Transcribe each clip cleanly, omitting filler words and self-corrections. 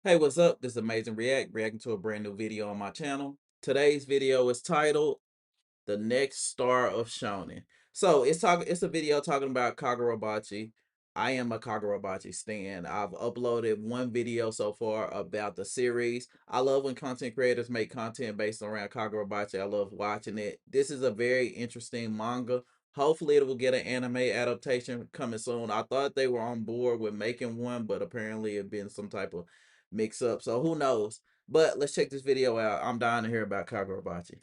Hey, what's up? This is Amazing reacting to a brand new video on my channel. Today's video is titled The Next Star of Shonen. So it's a video talking about Kagurabachi. I am a Kagurabachi stan. I've uploaded one video so far about the series. I love when content creators make content based around Kagurabachi. I love watching it. This is a very interesting manga. Hopefully it will get an anime adaptation coming soon. I thought they were on board with making one, but apparently it been some type of mix up. So who knows? But let's check this video out. I'm dying to hear about Kagurabachi.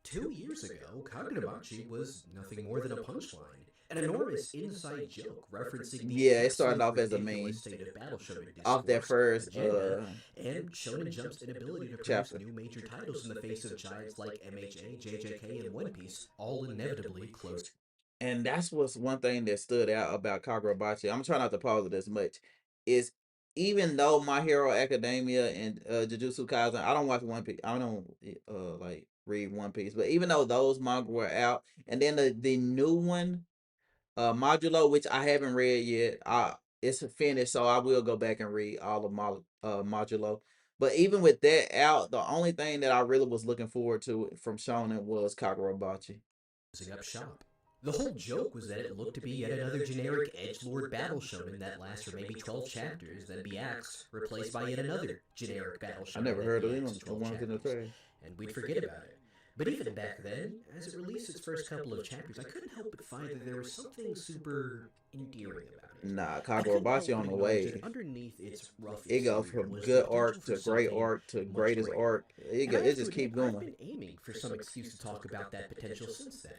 2 years ago, Kagurabachi was nothing more than a punchline, an enormous inside joke referencing the Yeah, it started absolute off as a ridiculous meme state of battle shonen off that discourse, first agenda, and Shonen Jump's inability to produce chapter. new major titles in the face of giants like MHA, JJK, and One Piece, all inevitably close. And that's what's one thing that stood out about Kagurabachi. I'm trying not to pause it as much. Is even though My Hero Academia and Jujutsu Kaisen, I don't watch One Piece. I don't like read One Piece, but even though those manga were out, and then the new one, Modulo, which I haven't read yet. It's finished, so I will go back and read all of Modulo. But even with that out, the only thing that I really was looking forward to from Shonen was Kagurabachi. Up shop. The whole joke was that it looked to be yet another generic edgelord battle shonen that lasts for maybe 12 chapters, then be axed, replaced by yet another generic battle I shonen never that heard be of axed them, the 12 ones in the chapters, trade. and we'd forget about it. But even back then, as it released its first couple of chapters, I couldn't help but find that there was something super endearing about it. Nah, I couldn't Kagurabachi help but on the acknowledge that way. underneath its rough It go exterior from was the good potential art for to great something art to much greatest greater. art. It And go, I it have to just admit, keep I've going. been aiming for some excuse to talk about that potential since then.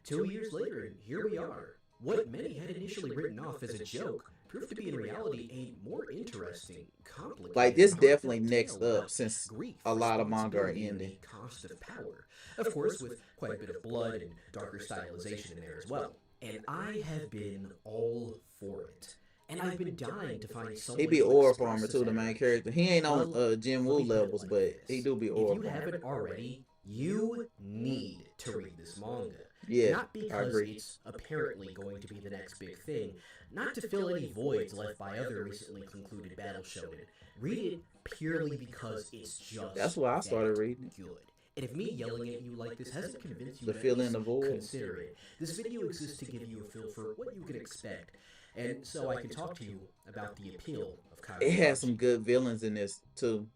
2 years later, and here we are. What many had initially written off as a joke proved to be in reality a more interesting, Like complicated, this and definitely heartfelt tale next up about since grief, a lot of manga are responsibility, and ending. the cost of power. Of course, with quite a bit of blood and darker stylization in there as well. And I have been all for it. And I've been dying to find He someone be to oil express farmer this too, the main adoration. character. He ain't on Well, Jin let Woo me put it levels, like but he this. do be If oil you farmer. haven't already, you need to read this manga. Yeah, Not I because agree. it's apparently going to be the next big thing, not to fill any voids left by other recently concluded battle shonen. Read it purely because it's That's just why I started that reading it. good. And if me yelling at you like this hasn't convinced you To to at fill in least the void. consider it, this video exists to give you a feel for what you can expect, and so I can talk to you about the appeal of It has some Kagurabachi. good villains in this too.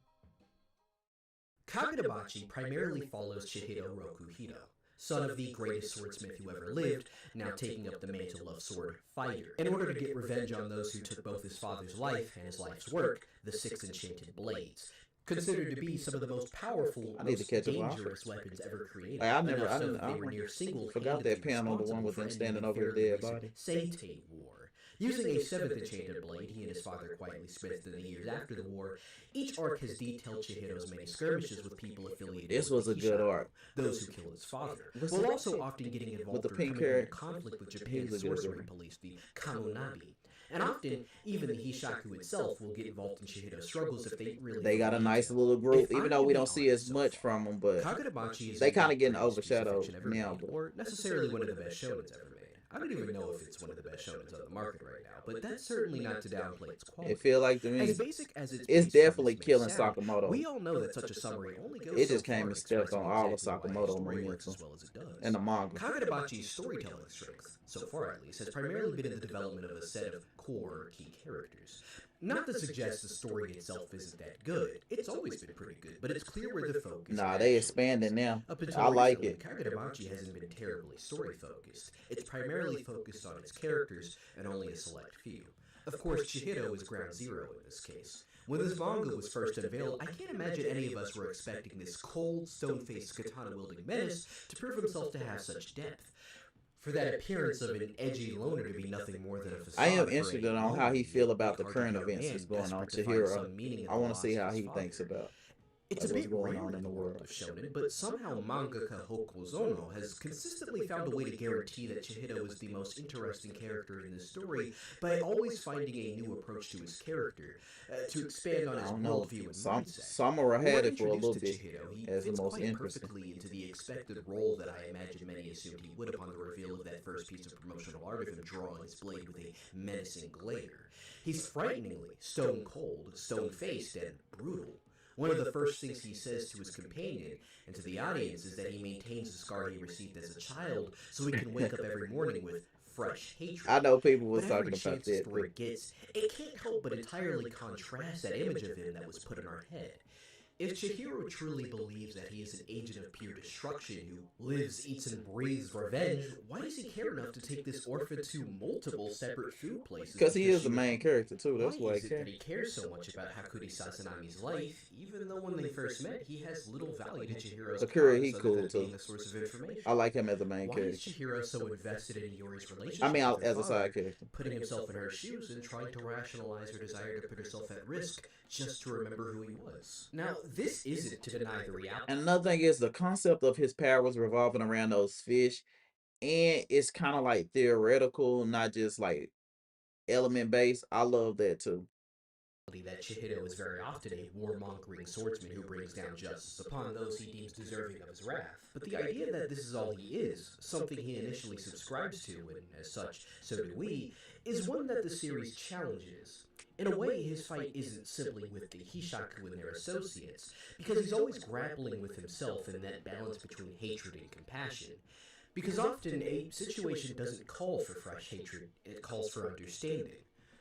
Kagurabachi primarily follows Chihiro Rokuhito, son of the greatest swordsmith who ever lived, now taking up the mantle of sword fighter, in order to get revenge on those who took both his father's life and his life's work, the Six Enchanted Blades. Considered to be some of the most powerful, I need to most catch up on. dangerous weapons ever created, Like I never, enough I so didn't, that they were near forgot single-handedly that panel, the one responsible with for them ending standing the over his fairly dead recent body. Seitei War. Using a seventh enchanted blade he and his father quietly smithed in the years after the war, each arc has detailed Chihiro's many skirmishes with people affiliated This with was the a good Hishaku, arc. those who killed his father, What's while it also often getting with the involved or pink coming into hair? conflict with He's a Japan's good sorcery villain. police, the Kamonabi. And often, even the Hishaku itself will get involved in Chihiro's struggles if they really They feel got the a need nice to. little If group, even I'm though to we be don't see as honest so much far, from them, but Kagurabachi they isn't kind the of getting greatest piece of overshadowed fiction ever now. made, But or necessarily one of the best shonens ever made. I don't even know if it's one of the best shonens on the market right now, but that's certainly not to downplay its it quality. feel like to As me, basic as its it's base premise definitely may killing sound, Sakamoto. we all know that such a summary only goes It so just came far and in stepped on expressing all of exactly why a Sakamoto story works momentum as well as it in does. the manga. Kagurabachi's storytelling strength, so far at least, has primarily been in the development of a set of core key characters. Not to suggest the story itself isn't that good, it's always been pretty good, but it's clear where the focus Nah, they actually expanding is. now. Up until I like recently, it. Kagurabachi hasn't been terribly story focused. It's primarily focused on its characters and only a select few. Of course, Chihiro is ground zero in this case. When this manga was first unveiled, I can't imagine any of us were expecting this cold, stone-faced, katana-wielding menace to prove himself to have such depth. For that appearance of an edgy loner to be nothing more than a I am facade for interested a on how he lonely feel yet about the big-hearted current young events that's man going on. desperate to find Chihiro, some meaning in I the want to see loss of how his he thinks father. about. It's like a what's bit going rare on in in the the world world. of shonen, but somehow mangaka Hokuzono has consistently found a way to guarantee that Chihiro is the most interesting character in this story by always finding a new approach to his character, to expand on I his don't know. worldview and Some mindset. Samura When had we're it for a introduced little to bit Chihiro, he as the fits most quite interesting. perfectly into the expected role that I imagine many assumed he would upon the reveal of that first piece of promotional art of him drawing his blade with a menacing glare. He's frighteningly stone cold, stone faced, and brutal. One of the first things he says to his companion and to the audience is that he maintains the scar he received as a child so he can wake up every morning with fresh hatred. I know people But was every talking about chance the that too. story gets, it can't help but entirely contrast that image of him that was put in our head. If Chihiro truly believes that he is an agent of pure destruction who lives, eats, and breathes revenge, why does he care enough to take this orphan to multiple separate food places Because he because is she the would... main character too. Why That's why I is it care. that he cares so much about Hakuri Sasanami's life, even though when they first met, he has little value to Chihiro's Sakura, cause he other cool than too. being a source of information? I like him as the main Why is character. Chihiro so invested in Yori's I relationship mean, with her as a side father, character. putting himself in her shoes and trying to rationalize her desire to put herself at risk just to remember who he was? Now, this isn't to deny the reality. And another thing is the concept of his powers revolving around those fish, and it's kind of like theoretical, not just like element based. I love that too. That Chihiro is very often a warmongering swordsman who brings down justice upon those he deems deserving of his wrath. But the idea that this is all he is, something he initially subscribes to, and as such, so do we, is one that the series challenges. In a way, his fight isn't simply with the Hishaku and their associates, because he's always grappling with himself in that balance between hatred and compassion. Because often, a situation doesn't call for fresh hatred, it calls for understanding.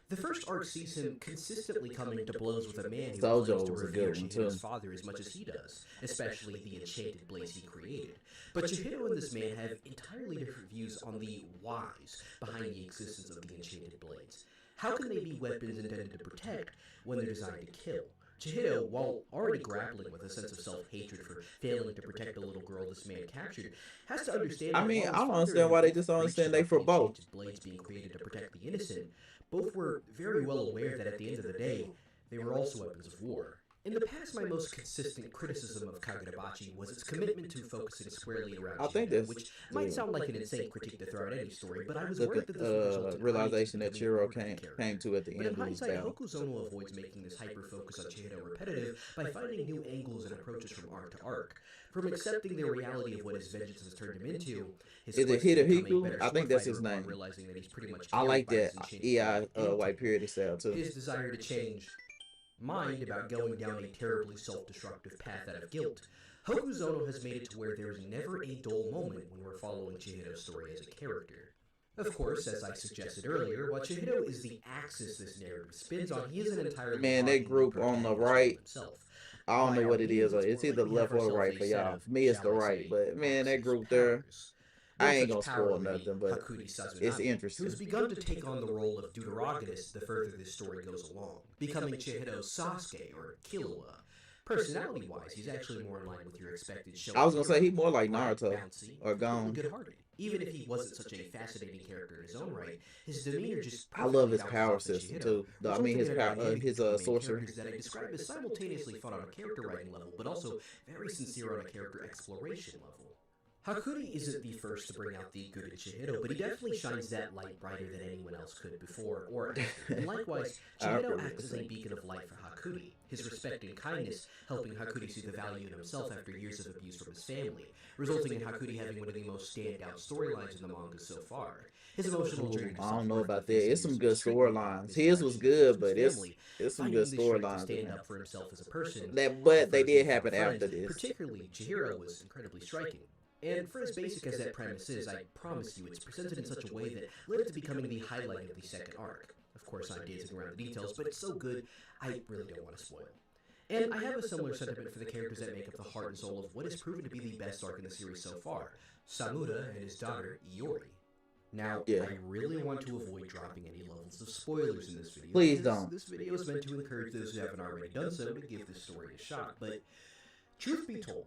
The first arc sees him consistently coming to blows with a man who claims Sojo to was a revere good one Chihiro's too. father as much as he does, especially the enchanted blades he created. But Chihiro and this man have entirely different views on the whys behind the existence of the enchanted blades. How can they be weapons intended to protect when they're designed to kill? Chihiro, while already grappling with a sense of self-hatred for failing to protect the little girl this man captured, has to understand I that mean, while I his don't father understand and him why they both just don't preached understand they about for the both. enchanted blades being created to protect the innocent, both were very well aware that at the end of the day, they were also weapons of war. In the past, my most consistent criticism of Kagurabachi was its commitment to focusing squarely around I think Chihiro, that's which might the sound like an insane critique to throw at any story, but I was the worried that this would result in audiences realization that becoming Chiro bored with the came character. to at the But in end of his hindsight, battle. Hokuzono avoids making this hyper-focus on Chihiro repetitive by finding new angles and approaches from arc to arc. From accepting the reality of what his vengeance has turned him into, his Is it quest to become a Hidehiko? better I sword think that's fighter his upon name. realizing that he's pretty much I carried like by that his enchanted EI blade white intent, purity style too. his desire to change mind about going down a terribly self-destructive path out of guilt. Hokuzono has made it to where there is never a dull moment when we're following Chihiro's story as a character. Of course, as I suggested earlier, while Chihiro is the axis this narrative spins on, he is an entirely Man, that walking new group on the protagonist all right, himself. I don't By know our what it is. means, it's It's more either like the we have left or the ourselves right a for set y'all. of, For me, it's shall the I right. say, But man, that axis group there, powers. I One ain't such gonna power spoil would be nothing. But Hakuri it's Sazunami, interesting. who's begun to take on the role of deuteragonist the further this story goes along, becoming Chihiro's Sasuke or Killua. Personality-wise, he's actually more in line with your expected I shonen was gonna say hero. he more like Bright, Naruto bouncy, or completely Gon. good-hearted. Even if he wasn't such a fascinating character in his own right, his demeanor just I love perfectly his bounces power off the system Chihiro, too. I mean resulting his in a power, dynamic his between the main sorcery. characters that I describe as simultaneously fun on a character writing level, but also very sincere on a character exploration level. Hakuri isn't the first to bring out the good in Chihiro, but he definitely shines that light brighter than anyone else could before or after. And likewise, I Chihiro forget acts as a beacon of light for Hakuri, his respect and kindness helping Hakuri see the value in himself after years of abuse from his family, resulting in Hakuri having one of the most standout storylines in the manga so far. His emotional journey Ooh, to I don't know self-worth in the about face that. of It's years some of good mistreatment, storylines. His was misdirection, and abuse good, from his but family, it's some good finding the strength to storylines in stand there. up for himself as a person, That, and but for they his did newfound happen friends, after this. particularly Chihiro, was incredibly striking. And for as basic as that premise is, I promise you it's presented in such a way that led it to becoming the highlight of the second arc. Of course, I'm dancing around the details, but it's so good, I really don't want to spoil. And I have a similar sentiment for the characters that make up the heart and soul of what has proven to be the best arc in the series so far, Samura and his daughter, Iori. Now, Yeah. I really want to avoid dropping any levels of spoilers in this video, Please because don't. this video is meant to encourage those who haven't already done so to give this story a shot, but truth be told,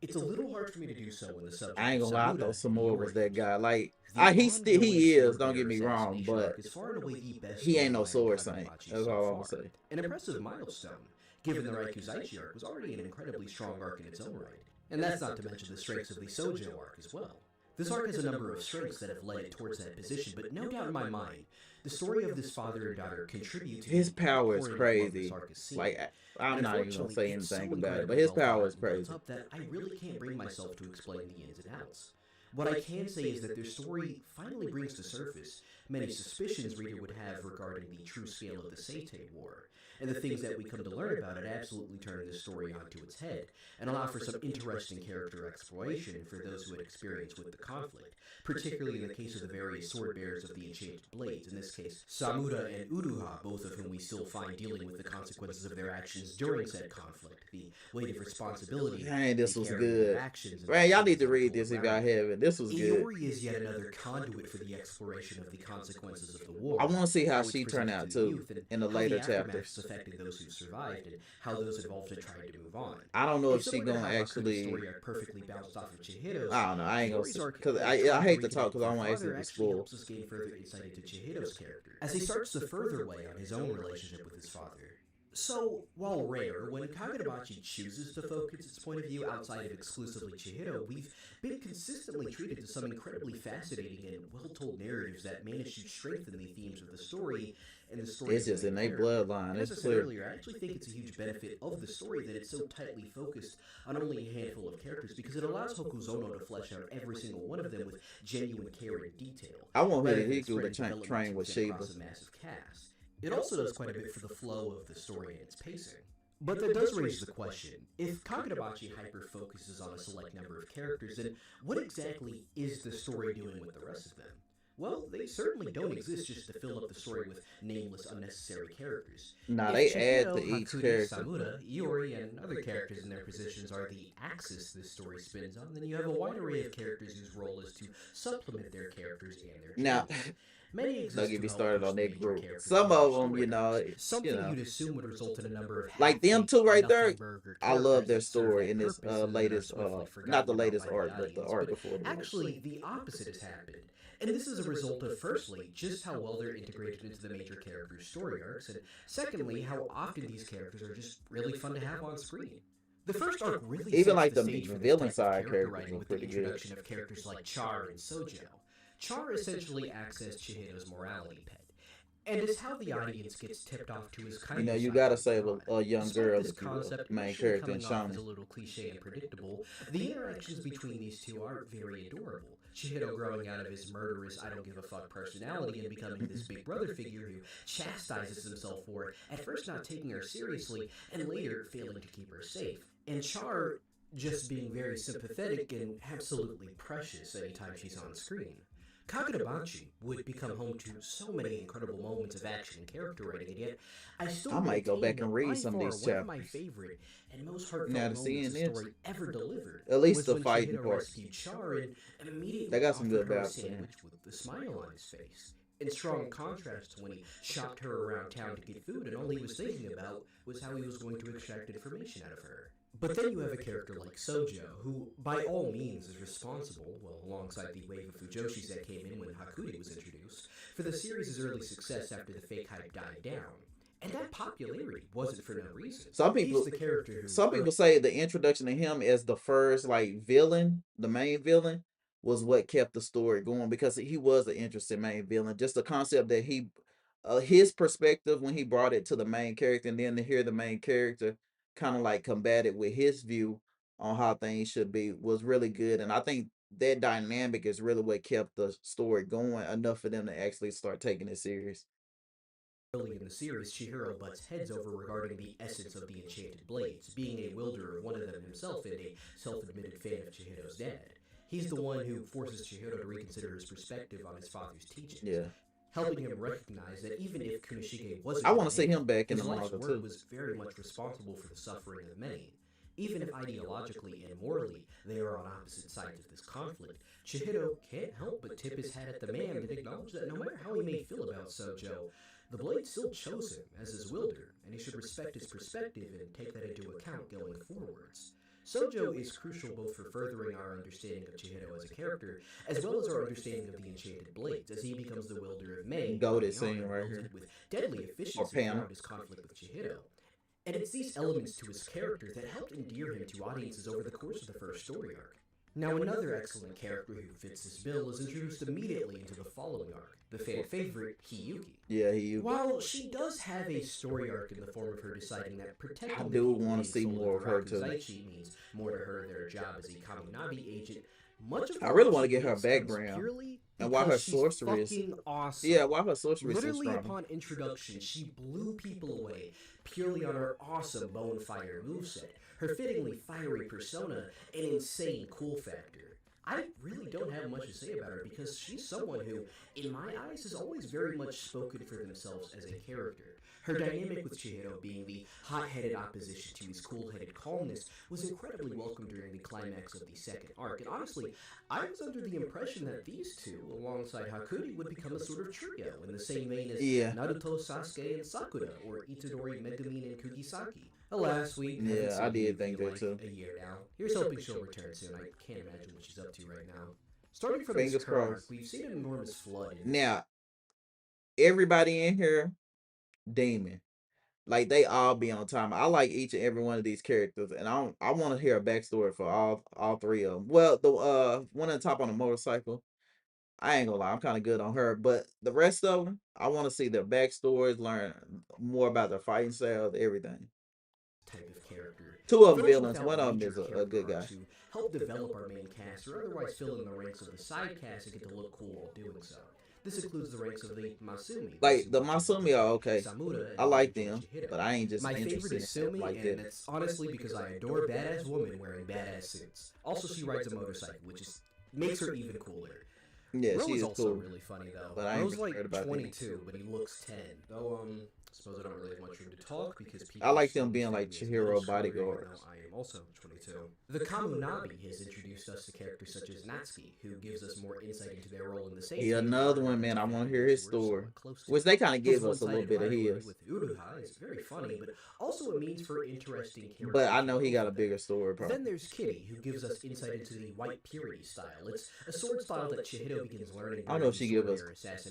It's a little hard for me to do so when the I subject ain't of gonna lie, I Samuda thought and Samura was Iori that comes guy. up. Like, The ongoing he is. sword Don't get bearer me wrong, assassination but arc is far and away the best he ain't no storyline in sword saint. Kagurabachi That's so all I'm gonna far. say. An impressive milestone, given the Raikuzaichi arc was already an incredibly strong arc in its own right. And that's not to mention the strengths of the Sojo arc as well. This arc has a number of strengths that have led it towards that position, but no doubt in my mind, the story of this father and daughter contribute to His the power is outpouring of love this crazy. arc is seeing. Like, I'm And not even gonna unfortunately, say it's so anything about it, but incredibly his well thought power out is and built crazy. up that I really can't bring myself to explain the ins and outs. What I can say is that their story finally brings to surface many suspicions reader would have regarding the true scale of the Seitei War, and the things that we come to learn about it absolutely turn this story onto its head, and allow for some interesting character exploration for those who had experience with the conflict, particularly in the case of the various sword bearers of the Enchanted Blades, in this case, Samura and Uruha, both of whom we still find dealing with the consequences of their actions during said conflict, the weight of responsibility Dang, they this was carry in their good. actions and the Man, y'all need sins to that read unfold this if y'all around them. haven't. This was good. Iori is yet another conduit for the exploration of the consequences of the I war, want to see how how it's she turned presented out to the too youth, and in the how later the aftermath chapters. is affecting those who've survived, and how those involved have tried to move on. I don't know And if she similar to gonna how Haku's actually. story arc perfectly bounced off of Chihiro's, I don't know. I ain't gonna Iori's arc because of I trying to hate to talk reconnect because with I her don't want to father accidentally actually spoil. helps us gain further insight into Chihiro's character, as he starts to further weigh on his own relationship with his father. So, while rare, when Kagurabachi chooses to focus its point of view outside of exclusively Chihiro, we've been consistently treated to some incredibly fascinating and well-told narratives that manage to strengthen the themes of the story and the story It's of the just in main their character. bloodline. And as It's I said clear. earlier, I actually think it's a huge benefit of the story that it's so tightly focused on only a handful of characters, because it allows Hokuzono to flesh out every single one of them with genuine care and detail, I want rather than Hidehiku to spreading development train too with thin Sheba. across a massive cast. It also does quite a bit for the flow of the story and its pacing. But that does raise the question, if Kagurabachi hyper-focuses on a select number of characters, then what exactly is the story doing with the rest of them? Well, they certainly don't exist just to fill up the story with nameless, unnecessary characters. Nah, If they add to Chihiro, each Hakuri, character. Samura, Iori, and other characters in their positions are the axis this story spins on, then you have a wide array of characters whose role is to supplement their characters and their Now, journeys. Many don't exist get to me help started push on the that major group. characters Some in their of them, story arcs, something you'd assume would result in a number of like them half-baked, two right there. nothing burger I love characters their that serve story that in this purpose and then are latest, swiftly not forgotten the about latest by the arc, but the audience. arc But before this. actually, the opposite has happened. And this is a result of, firstly, just how well they're integrated into the major characters' story arcs, and secondly, how often these characters are just really fun to have on screen. The first arc really Even sets like the the stage for this villain type of side character characters writing are with the pretty good. introduction of characters like Char and Sojo. Char essentially acts as Chihiro's morality pet, and is how the audience gets tipped off to his You know, kinder you side gotta later save on. a young Despite girl this if you will, concept main initially character in coming off as a Shonen. little cliche and predictable, the interactions between these two are very adorable. Chihiro growing out of his murderous, I don't give a fuck personality and becoming this big brother figure who chastises himself for at first not taking her seriously and later failing to keep her safe. And Char just being very sympathetic and absolutely precious anytime she's on screen. Kagurabachi would become home to so many incredible moments of action and character writing, and yet I still I might go maintain back and that read by some of far these one of my chapters. favorite and most Now heartfelt to moments seeing the this, story ever delivered at least was the when fighting Chihiro parts, rescued Char and they immediately got some offered good her a battles in there. sandwich with a smile on his face. In strong contrast to when he shopped her around town to get food and all he was thinking about was how he was going to extract information out of her. But then you have a character like Sojo, who by all means is responsible, well, alongside the wave of Fujoshis that came in when Hakuri was introduced, for the series' early success after the fake hype died down. And that popularity wasn't for no reason. Some He's people, the character who some people say the introduction to him as the first like villain, the main villain, was what kept the story going because he was an interesting main villain. Just the concept that his perspective when he brought it to the main character, and then to hear the main character kind of like combat it with his view on how things should be was really good. And I think that dynamic is really what kept the story going enough for them to actually start taking it serious. early in the series, Chihiro butts heads over regarding the essence of the Enchanted Blades, being a wielder of one of them himself and a self-admitted fan of Chihiro's dad. He's the one who forces Chihiro to reconsider his perspective on his father's teachings, Yeah, helping him recognize that even if Kunishige I wasn't want to to see blame, him back in the his life's manga work too. was very much responsible for the suffering of many. Even if ideologically and morally they are on opposite sides of this conflict, Chihiro can't help but tip his hat at the man and acknowledge that no matter how he may feel about Sojo, the Blade still chose him as his wielder, and he should respect his perspective and take that into account going forwards. Sojo is crucial both for furthering our understanding of Chihiro as a character, as well as our understanding of the Enchanted Blades, as he becomes the wielder of Mei Goated early on scene and right wields here. it with deadly Or efficiency panel. throughout his conflict with Chihiro. And it's these elements to his character that helped endear him to audiences over the course of the first story arc. Now, another excellent character who fits this bill is introduced immediately into the following arc, the fan favorite Hiyuki. Yeah, he. While she does have a story arc in the form of her deciding that I protecting the do people want being to see sold more in of her too. Rakuzaichi means more to her than her job as a Kaminabi agent, much of I the really role want to she get her gets comes background purely and why her because she's sorcery is. fucking awesome. Yeah, why her sorcery is so Literally strong. upon introduction, she blew people away purely on her awesome bonefire moveset, her fittingly fiery persona, and insane cool factor. I really don't have much to say about her because she's someone who, in my eyes, has always very much spoken for themselves as a character. Her dynamic with Chihiro being the hot-headed opposition to his cool-headed calmness was incredibly welcome during the climax of the second arc, and honestly, I was under the impression that these two, alongside Hakuri, would become a sort of trio in the same vein as Naruto, Sasuke, and Sakura, or Itadori, Megumin, and Kugisaki. Alas, we haven't seen I did Hiyuki think in that like too. a year now. Here's hoping she'll return soon. I can't imagine what she's up to right now. Starting from Fingers this current arc, crossed. we've seen an enormous flood in Now, everybody in here, demon. Like they all be on time. I like each and every one of these characters, and I want to hear a backstory for all three of them. Well, the one on the top on the motorcycle, I ain't gonna lie, I'm kind of good on her, but the rest of them, I want to see their backstories, learn more about their fighting styles, everything. type of character. Two of them First, villains, without one of them major is a character good guy. arcs who help develop our main cast or otherwise fill in the ranks of the side cast and get to look cool while doing so. This includes the ranks of the Masumi, Like the Masumi are okay. Samura, and I like eventually them, Chihiro. but I ain't just My favorite interested is in them Sumi, like and that. that's honestly because I adore badass women wearing badass suits. Also, she rides a motorcycle, which is makes her even cooler. Yeah, Ro she is is also cool. really funny though. But I ain't Ro's really like heard about that. 22, but he looks 10. Though suppose I don't really have much room to talk because people I like still them being refer like to me as middle Chihiro schooler, bodyguards. even though I am also 22. The Kamunabi has introduced us to characters such as Natsuki, who gives us more insight into their role in the same. He another one, man. I want to hear his story, which they kind of His give us a little one-sided bit of rivalry his. with Uruha is very funny, but also a means for interesting character. But I know he got a bigger story, probably. Then there's Kitty, who gives us insight into the White Purity style. It's a sword style that Chihiro begins learning. I don't know if she give us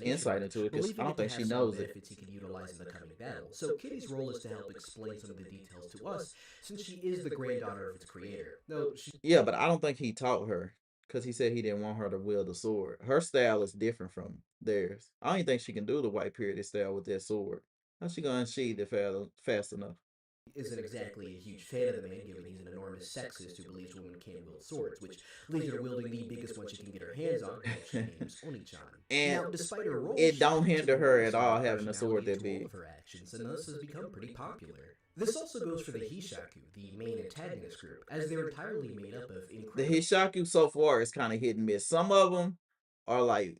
insight into it because I don't think she knows it. Benefits he could utilize in the coming battle. So Kitty's role is to help explain some of the details to us, since she is the granddaughter of its creator. Though she Yeah, but I don't think he taught her because he said he didn't want her to wield the sword. Her style is different from theirs. I don't even think she can do the white purity style with that sword. How's she gonna unsheath it fast enough? isn't exactly a huge fan of the man, given he's an enormous sexist who believes women can't wield swords, which leaves her wielding the biggest one she can get her hands on, which she names Onichan. And Now, despite her role, it she don't brings hinder a her voice at and all having a sword personality that to all big. of her actions, and thus has become pretty popular. This also goes for the Hishaku, the main antagonist group, as they're entirely made up of The incredible. Hishaku so far is kind of hit and miss. Some of them are like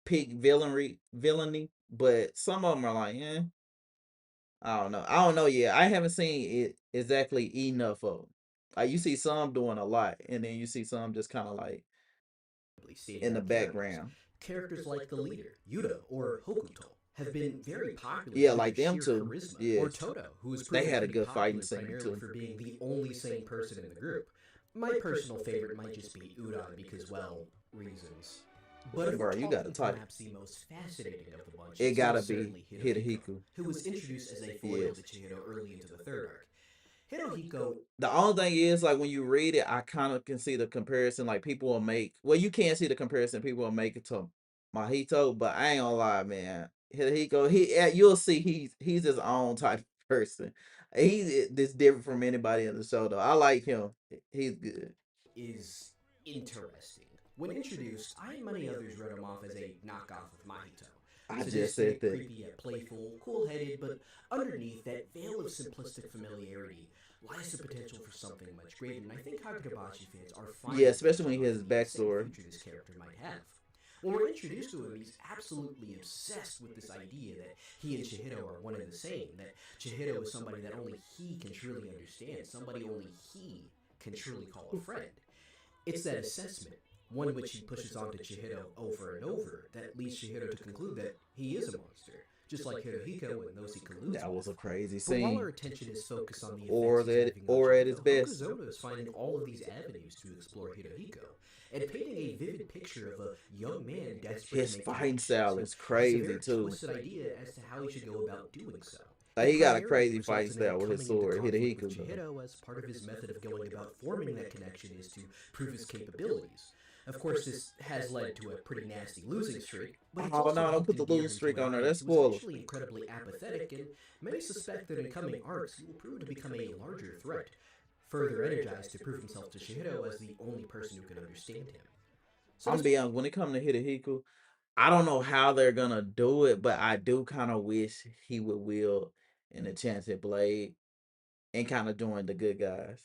peak villainy, but some of them are like, I don't know. I don't know yet. I haven't seen it exactly enough of 'em. Like you see some doing a lot, and then you see some just kind of like in the Standout characters. background. Characters like the leader, Yuta, or Hokuto, have been very popular Yeah, due like to them sheer two. charisma. Yeah, Or Toto, who is they proven had a to be good fighting popular scene primarily too. for being the only sane person in the group. My personal favorite might just be Udon because, well, reasons. But if Bro, we're you got to talking type. perhaps the most fascinating of the bunch, It it's gotta most be certainly Hidehiko. who was introduced as a foil Yes. to Chihiro early into the third arc. Hirohiko The only thing is, like when you read it, I kind of can see the comparison. Like people will make, well, you can't see the comparison. People will make it to Mahito, but I ain't gonna lie, man. Hidehiko, you'll see he's his own type of person. He's this different from anybody in the show, though. I like him. He's good. is interesting. When introduced, I and many others wrote him off as a knockoff of Mahito. I just said Sadistic, that. creepy yet playful, cool-headed, but underneath that veil of simplistic familiarity lies the potential for something much greater, and I think Kagurabachi fans are finally Yeah, especially when he has the insane backstory. future this character might have. When we're introduced to him, he's absolutely obsessed with this idea that he and Chihiro are one and the same, that Chihiro is somebody that only he can truly understand, somebody only he can truly call a friend. It's that assessment, one which he pushes onto Chihiro over and over, that leads Chihiro to conclude that he is a monster. just like Hirohiko and those he colludes That was with. a crazy But while our scene. attention is focused on the effects Or he's that, having on or at its Chihiro, best. Hokuzono is finding all of these avenues to explore Hirohiko, and painting a vivid picture of a young man desperate to His make fighting connections. style He is has a crazy very too. twisted idea as to how he should go about doing so. Like It he got a primarily crazy results fighting in him style with his coming into sword, conflict with Hidehiko does. Chihiro as part of his method of going about forming that connection is to prove his capabilities. Of course, this has led to a pretty nasty losing streak, but it's Oh also no, don't helped put the endear lose him to streak an on there. audience That's who was spoiler. initially incredibly apathetic, and many suspect that in coming arcs he will prove to become a larger threat, further energized to prove himself to Chihiro as the only person who can understand him. So I'm this be honest, when it comes to Hidehiko, I don't know how they're gonna do it, but I do kind of wish he would wield an enchanted blade and kind of join the good guys.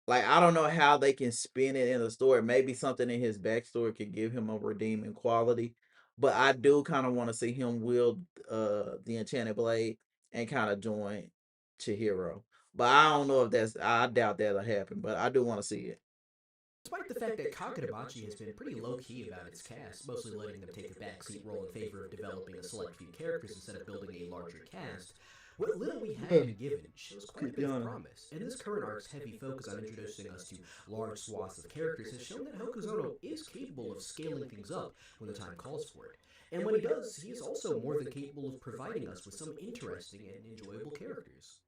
Like I don't know how they can spin it in the story. Maybe something in his backstory could give him a redeeming quality. But I do kind of want to see him wield the enchanted blade and kind of join Chihiro. But I don't know if that's I doubt that'll happen. But I do want to see it. Despite the fact that Kagurabachi has been pretty low-key about its cast, mostly letting them take a backseat role in favor of developing a select few characters instead of building a larger cast, what little we have been given shows quite a Keep bit of yawning. promise, and this current arc's heavy focus on introducing us to large swaths of characters has shown that Hokuzono is capable of scaling things up when the time calls for it. And when he does, he is also more than capable of providing us with some interesting and enjoyable characters.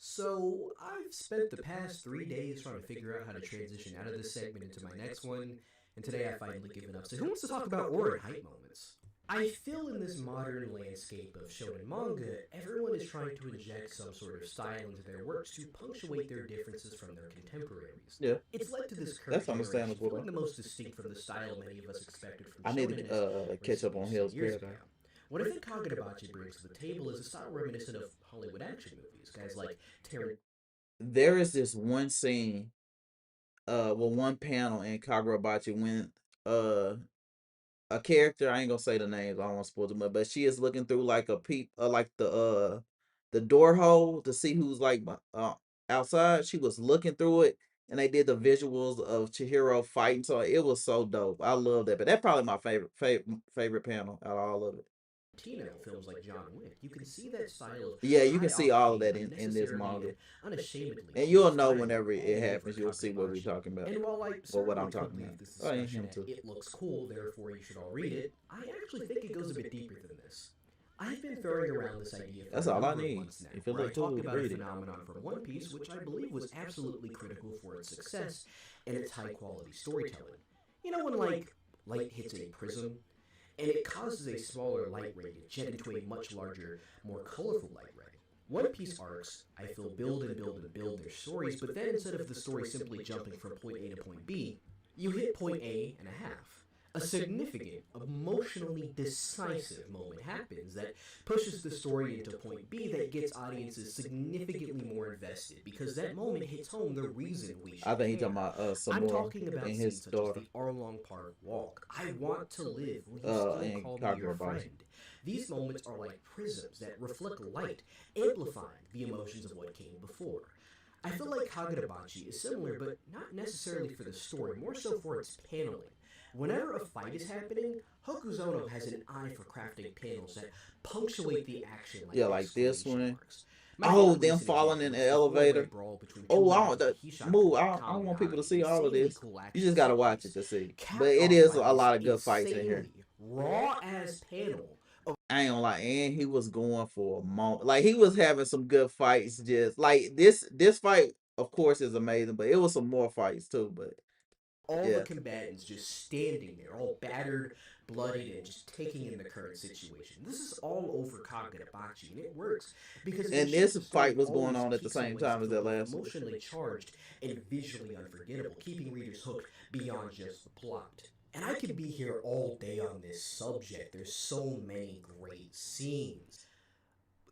So, I've spent the past 3 days trying to figure out how to transition out of this segment into my next one, and today I finally given up. So, who wants to talk about aura and hype moments? I feel in this modern landscape of shonen manga, everyone is trying to inject some sort of style into their works to punctuate their differences from their contemporaries. Yeah, It's led to this current that's generation understandable feeling though. the most distinct from the style many of us expected from I need shonen to as catch up recently on as 10 Hell's years ago. Paradise. What I think Kagurabachi brings to the table is a style reminiscent of Hollywood action movies, guys like Tarantino. There is this one scene, well, one panel in Kagurabachi when uh a character, I ain't gonna say the names, I don't want to spoil too much, but she is looking through like a like the door hole to see who's like outside. She was looking through it, and they did the visuals of Chihiro fighting. So it was so dope. I love that. But that's probably my favorite panel out of all of it. Films like John Wick, you can see that style Yeah, of you can high see all of octane, that in this unnecessarily manga, and unashamedly and cheap you'll know styling whenever it all over happens. You'll see what we're Kagurabachi. talking about, And while I or what I'm certainly could talking about. leave this Oh, and discussion him at too. it looks cool, therefore you should all read it, I actually think it goes a bit deeper than this. I've been throwing around this idea for That's a all I number of need. months now, If it where I look talk cool, about a read it. phenomenon from One Piece, which I believe was absolutely critical for its success and its high-quality storytelling. You know when, like, light hits a prism, and it causes a smaller light ray to jet into a much larger, more colorful light ray. One Piece arcs, I feel, build and build and build their stories, but then instead of the story simply jumping from point A to point B, you hit point A and a half. A significant, emotionally decisive moment happens that pushes the story into point B that gets audiences significantly more invested because that moment hits home the reason we should I think he's care. talking about I'm Samura talking about and his scenes such as daughter the Arlong Park Walk. I want to live. Will you still and call me your Kagurabachi. friend? These moments are like prisms that reflect light, amplifying the emotions of what came before. I feel like Kagurabachi is similar, but not necessarily for the story, more so for its paneling. Whenever a fight is happening, Hokuzono has an eye for crafting panels that punctuate the action like Yeah, like this exclamation one. marks. My Oh, favorite them recent falling in example the is the four-way elevator. brawl between two Oh, I members don't of the that Hishaku move. clan, I don't Kami want people to Ame, an see all of insanely this. cool You action just gotta set watch it piece, to see. But capped it off is by a this lot of good fights in here. insanely raw-ass panel. I ain't gonna lie, and he was going for a moment. Like he was having some good fights. Just like this fight, of course, is amazing. But it was some more fights too. But All the yeah, combatants just standing there, all battered, bloodied, and just taking in the current situation. This is all over Kagurabachi, and it works because it and ensures this the fight story was going always on at the peaks in same ways time that as feel that both last one. emotionally charged and visually unforgettable, keeping readers hooked beyond just the plot. And I could be here all day on this subject. There's so many great scenes.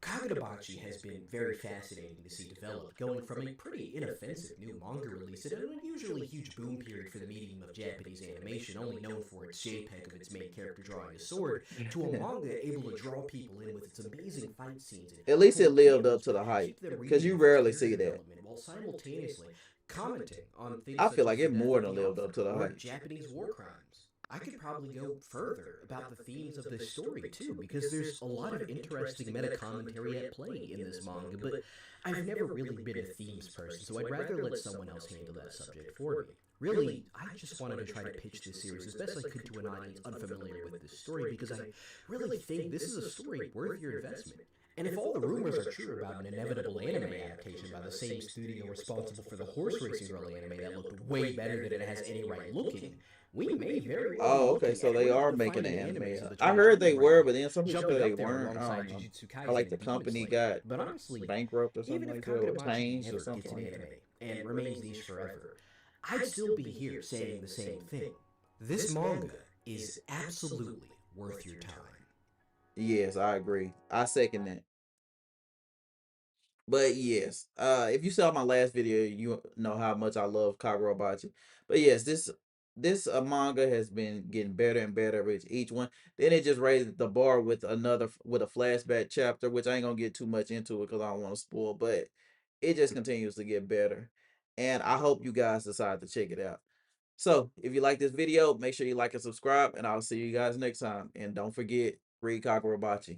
Kagurabachi has been very fascinating to see develop, going from a pretty inoffensive new manga release at an unusually huge boom period for the medium of Japanese animation, only known for its JPEG of its main character drawing a sword, to a manga able to draw people in with its amazing fight scenes and At least it cool lived up panels, to but the hype, keep them because reading you with its rarely character see that. development while simultaneously commenting on things I such feel as like the it death more of than the lived up author to the or hype. Japanese war crimes. I could probably go further about the themes of this story too, because there's a lot of interesting meta commentary at play in this manga, but I've never really been a themes person, so I'd rather let someone else handle that subject for me. Really, I just wanted to try to pitch this series as best I could to an audience unfamiliar with this story because I really think this is a story worth your investment. And if all the rumors are true about an inevitable anime adaptation by the same studio responsible for the horse racing girl anime that looked way better than it has any right looking, we may very well be Oh, okay. looking So at they one of the are making an defining animes of anime. the I heard 2020s they right were, but now, then some people said jumping they up there weren't. I alongside don't know. Jujutsu I Kaisen like and the Demon company Slayer. got But honestly, bankrupt or something even if like that, or Kagurabachi changed or never gets something an like anime that. and remains niche forever, I'd still be here saying the same thing. This manga is absolutely worth your time. Yes, I agree. I second that. But yes, if you saw my last video, you know how much I love Kagurabachi. But yes, this manga has been getting better and better with each one. Then it just raised the bar with with a flashback chapter, which I ain't gonna get too much into it because I don't want to spoil. But it just continues to get better, and I hope you guys decide to check it out. So if you like this video, make sure you like and subscribe, and I'll see you guys next time. And don't forget, read Kagurabachi.